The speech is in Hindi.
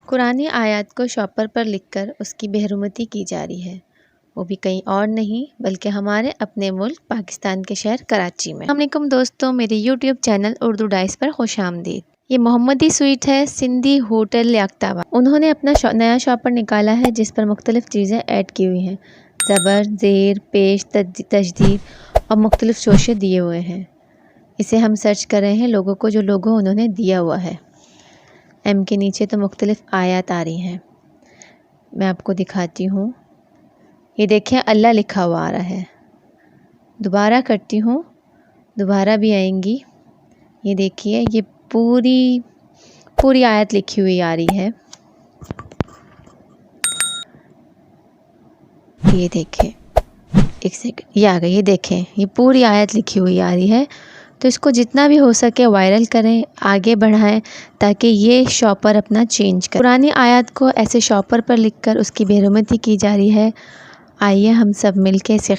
कुरानी आयत को शॉपर पर लिखकर उसकी बेहरमती की जा रही है, वो भी कहीं और नहीं बल्कि हमारे अपने मुल्क पाकिस्तान के शहर कराची में। अस्सलामुअलैकुम दोस्तों, मेरे यूट्यूब चैनल उर्दू डाइस पर खुश आमदीद। ये मोहम्मदी स्वीट है सिंधी होटल याक्तावा। उन्होंने अपना नया शॉपर निकाला है जिस पर मुख्तलिफ चीज़ें ऐड की हुई हैं। ज़बर, ज़ेर, पेश, तजदीद और मुख्तलिफ शोशे दिए हुए हैं। इसे हम सर्च कर रहे हैं लोगों को, जो लोगों उन्होंने दिया हुआ है। एम के नीचे तो मुख्तलिफ आयत आ रही हैं, मैं आपको दिखाती हूँ। ये देखें, अल्लाह लिखा हुआ आ रहा है। दोबारा करती हूँ, दोबारा भी आएंगी। ये देखिए, ये पूरी आयत लिखी हुई आ रही है। ये देखें, एक सेकंड, ये आ गई। ये देखें, ये पूरी आयत लिखी हुई आ रही है। तो इसको जितना भी हो सके वायरल करें, आगे बढ़ाएं ताकि ये शॉपर अपना चेंज करें। पुरानी आयत को ऐसे शॉपर पर लिखकर उसकी बेहरमती की जा रही है। आइए हम सब मिलके इसे